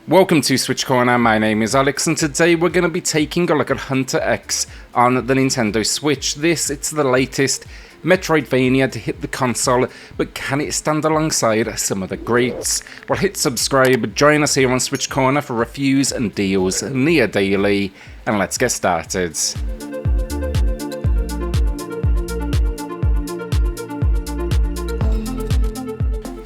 Welcome to SwitchCorner, my name is Alex, and today we're going to be taking a look at HunterX on the Nintendo Switch. It's the latest Metroidvania to hit the console, but can it stand alongside some of the greats? Well, hit subscribe, join us here on SwitchCorner for reviews and deals near daily, and let's get started.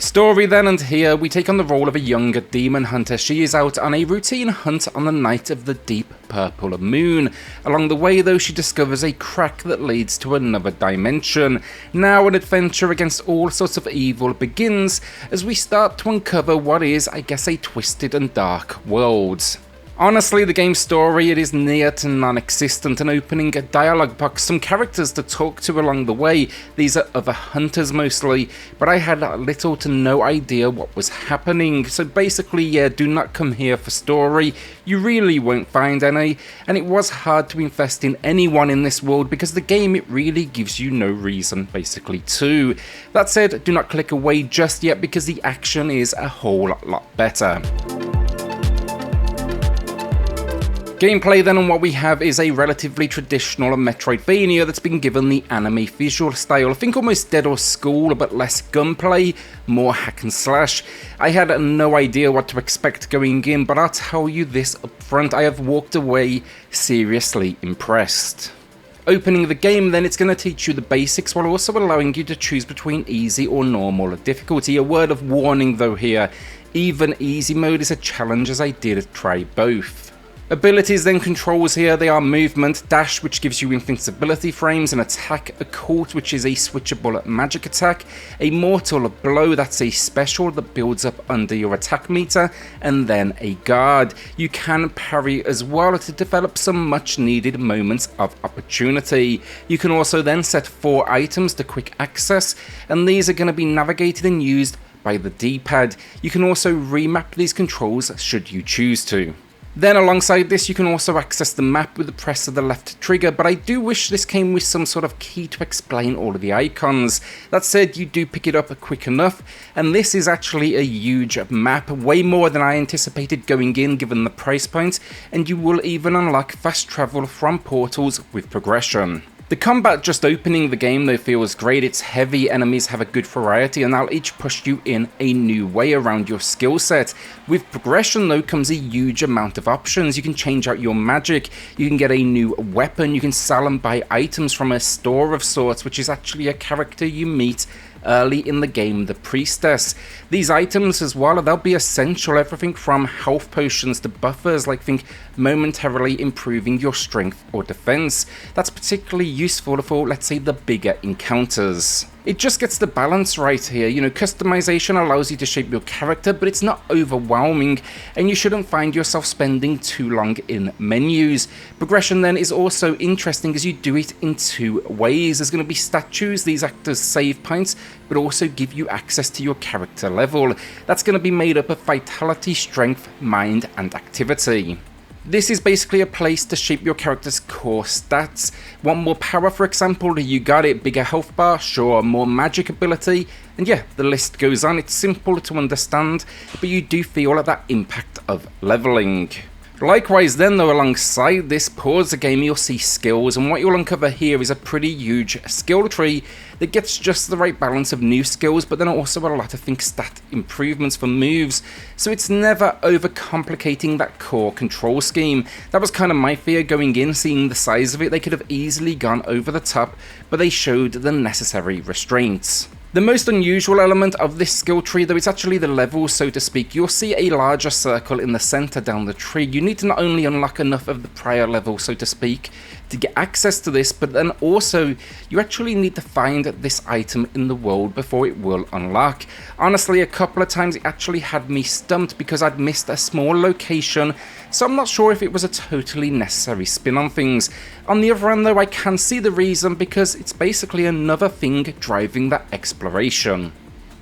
Story then, and here we take on the role of a young demon hunter. She is out on a routine hunt on the night of the deep purple moon. Along the way though, she discovers a crack that leads to another dimension. Now an adventure against all sorts of evil begins as we start to uncover what is, I guess, a twisted and dark world. Honestly, the game's story, it is near to non-existent, and opening a dialogue box, some characters to talk to along the way. These are other hunters mostly, but I had little to no idea what was happening. So basically, yeah, do not come here for story, you really won't find any, and it was hard to invest in anyone in this world because the game, it really gives you no reason basically to. That said, do not click away just yet because the action is a whole lot better. Gameplay then, and what we have is a relatively traditional Metroidvania that's been given the anime visual style. Think almost Dead or School, but less gunplay, more hack and slash. I had no idea what to expect going in, but I'll tell you this up front, I have walked away seriously impressed. Opening the game then, it's going to teach you the basics while also allowing you to choose between easy or normal difficulty. A word of warning though here, even easy mode is a challenge as I did try both. Abilities then, controls here, they are movement, dash which gives you invincibility frames, and attack, occult which is a switchable magic attack, a mortal blow, that's a special that builds up under your attack meter, and then a guard. You can parry as well to develop some much needed moments of opportunity. You can also then set 4 items to quick access, and these are going to be navigated and used by the D-pad. You can also remap these controls should you choose to. Then alongside this, you can also access the map with the press of the left trigger, but I do wish this came with some sort of key to explain all of the icons. That said, you do pick it up quick enough, and this is actually a huge map, way more than I anticipated going in given the price point, and you will even unlock fast travel from portals with progression. The combat just opening the game though feels great. It's heavy, enemies have a good variety, and they'll each push you in a new way around your skill set. With progression though comes a huge amount of options. You can change out your magic, you can get a new weapon, you can sell and buy items from a store of sorts, which is actually a character you meet early in the game, the priestess. These items as well, they'll be essential, everything from health potions to buffers, like think momentarily improving your strength or defense. That's particularly useful for, let's say, the bigger encounters. It just gets the balance right here. You know, customization allows you to shape your character, but it's not overwhelming, and you shouldn't find yourself spending too long in menus. Progression then is also interesting as you do it in 2 ways. There's going to be statues, these act as save points, but also give you access to your character level. That's going to be made up of vitality, strength, mind, and activity. This is basically a place to shape your character's core stats. Want more power, for example? You got it. Bigger health bar? Sure. More magic ability? And yeah, the list goes on. It's simple to understand, but you do feel that impact of leveling. Likewise then though, alongside this, pause the game, you'll see skills, and what you'll uncover here is a pretty huge skill tree that gets just the right balance of new skills, but then also a lot of stat improvements for moves, so it's never overcomplicating that core control scheme. That was kind of my fear going in, seeing the size of it. They could have easily gone over the top, but they showed the necessary restraints. The most unusual element of this skill tree though, it's actually the levels, so to speak. You'll see a larger circle in the center down the tree. You need to not only unlock enough of the prior level, so to speak, to get access to this, but then also you actually need to find this item in the world before it will unlock. Honestly, a couple of times it actually had me stumped because I'd missed a small location, so I'm not sure if it was a totally necessary spin on things. On the other hand though, I can see the reason, because it's basically another thing driving that exploration.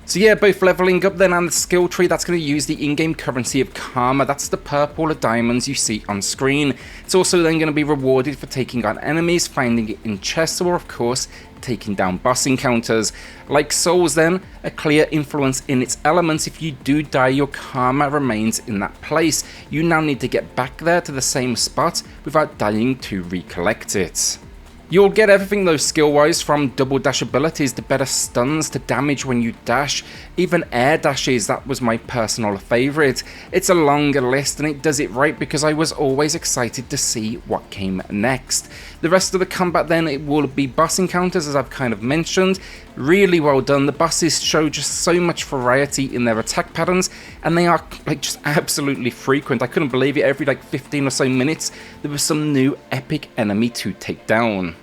So yeah, both leveling up then and the skill tree, that's going to use the in-game currency of karma. That's the purple diamonds you see on screen. It's also then going to be rewarded for taking on enemies, finding it in chests, or of course taking down boss encounters. Like souls then, a clear influence in its elements. If you do die, your karma remains in that place. You now need to get back there to the same spot without dying to recollect it. You'll get everything though skill-wise, from double dash abilities to better stuns to damage when you dash, even air dashes. That was my personal favourite. It's a longer list and it does it right because I was always excited to see what came next. The rest of the combat then, it will be boss encounters, as I've kind of mentioned. Really well done. The bosses show just so much variety in their attack patterns, and they are like just absolutely frequent. I couldn't believe it. Every like 15 or so minutes there was some new epic enemy to take down.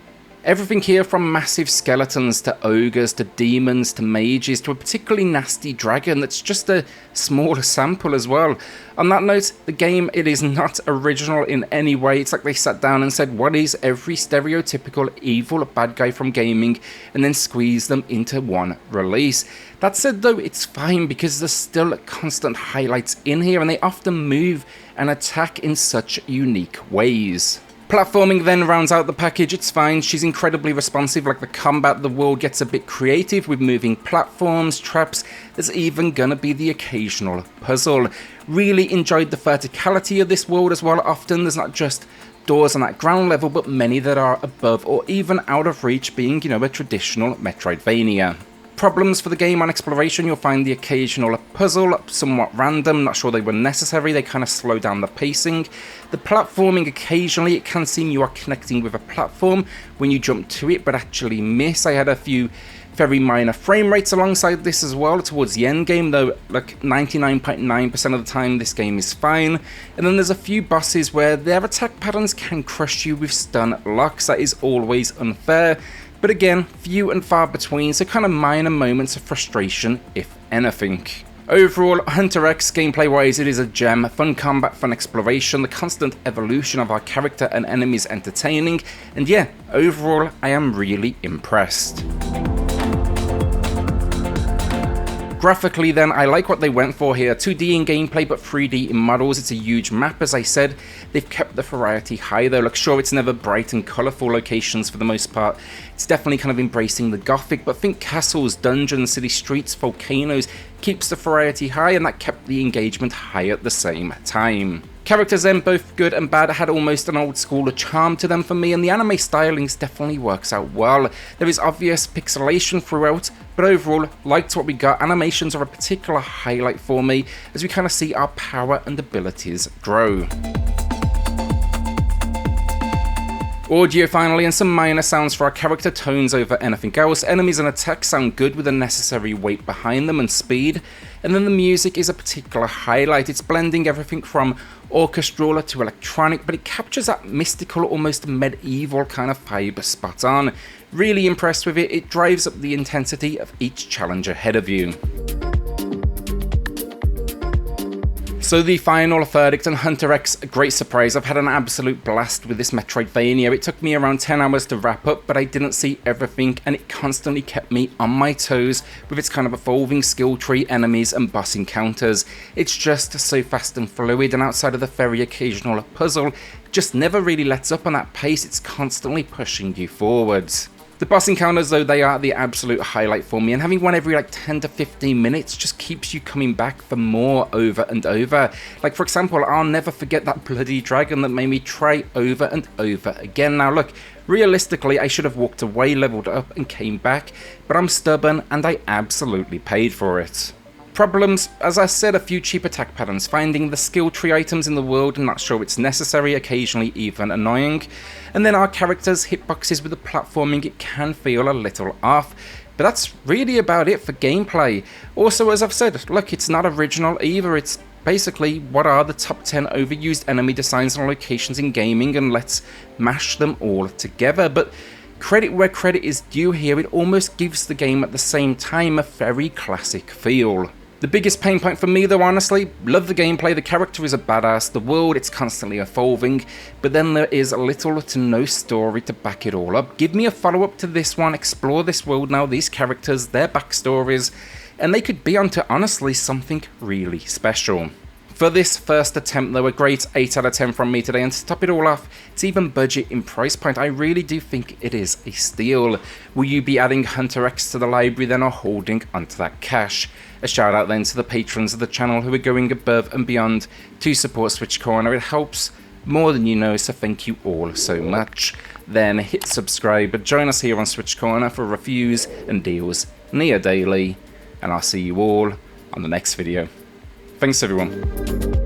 Everything here from massive skeletons to ogres to demons to mages to a particularly nasty dragon that's just a smaller sample as well. On that note, the game, it is not original in any way. It's like they sat down and said, what is every stereotypical evil bad guy from gaming, and then squeezed them into one release. That said though, it's fine because there's still constant highlights in here and they often move and attack in such unique ways. Platforming then rounds out the package. It's fine, she's incredibly responsive. Like the combat, the world gets a bit creative with moving platforms, traps, there's even gonna be the occasional puzzle. Really enjoyed the verticality of this world as well. Often there's not just doors on that ground level, but many that are above or even out of reach, being, you know, a traditional Metrodvania. Problems for the game on exploration, you'll find the occasional puzzle, somewhat random, not sure they were necessary, they kind of slow down the pacing. The platforming, occasionally it can seem you are connecting with a platform when you jump to it, but actually miss. I had a few very minor frame rates alongside this as well towards the end game, though like 99.9% of the time this game is fine. And then there's a few bosses where their attack patterns can crush you with stun locks. That is always unfair. But again, few and far between, so kind of minor moments of frustration, if anything. Overall, HunterX, gameplay-wise, it is a gem. Fun combat, fun exploration, the constant evolution of our character and enemies entertaining, and yeah, overall, I am really impressed. Graphically then, I like what they went for here. 2D in gameplay, but 3D in models. It's a huge map, as I said. They've kept the variety high though. Like, sure, it's never bright and colourful locations for the most part. It's definitely kind of embracing the gothic, but think castles, dungeons, city streets, volcanoes. Keeps the variety high, and that kept the engagement high at the same time. Characters then, both good and bad, had almost an old school charm to them for me, and the anime stylings definitely works out well. There is obvious pixelation throughout, but overall, liked what we got. Animations are a particular highlight for me, as we kind of see our power and abilities grow. Audio finally, and some minor sounds for our character, tones over anything else. Enemies and attacks sound good with the necessary weight behind them and speed. And then the music is a particular highlight. It's blending everything from orchestral to electronic, but it captures that mystical, almost medieval kind of vibe spot on. Really impressed with it. It drives up the intensity of each challenge ahead of you. So the final verdict on HunterX, a great surprise. I've had an absolute blast with this Metroidvania. It took me around 10 hours to wrap up, but I didn't see everything, and it constantly kept me on my toes with its kind of evolving skill tree, enemies and boss encounters. It's just so fast and fluid, and outside of the very occasional puzzle, just never really lets up on that pace. It's constantly pushing you forwards. The boss encounters though, they are the absolute highlight for me, and having one every like 10 to 15 minutes just keeps you coming back for more over and over. Like for example, I'll never forget that bloody dragon that made me try over and over again. Now look, realistically I should have walked away, leveled up and came back, but I'm stubborn and I absolutely paid for it. Problems, as I said, a few cheap attack patterns, finding the skill tree items in the world and not sure it's necessary, occasionally even annoying. And then our characters' hitboxes with the platforming, it can feel a little off. But that's really about it for gameplay. Also, as I've said, look, it's not original either, it's basically what are the top 10 overused enemy designs and locations in gaming, and let's mash them all together. But credit where credit is due here, it almost gives the game at the same time a very classic feel. The biggest pain point for me though, honestly, love the gameplay, the character is a badass, the world, it's constantly evolving, but then there is little to no story to back it all up. Give me a follow-up to this one, explore this world now, these characters, their backstories, and they could be onto honestly something really special. For this first attempt though, a great 8 out of 10 from me today, and to top it all off, it's even budget in price point. I really do think it is a steal. Will you be adding HunterX to the library then, or holding onto that cash? A shout out then to the patrons of the channel who are going above and beyond to support SwitchCorner. It helps more than you know, so thank you all so much. Then hit subscribe, join us here on SwitchCorner for reviews and deals near daily, and I'll see you all on the next video. Thanks everyone.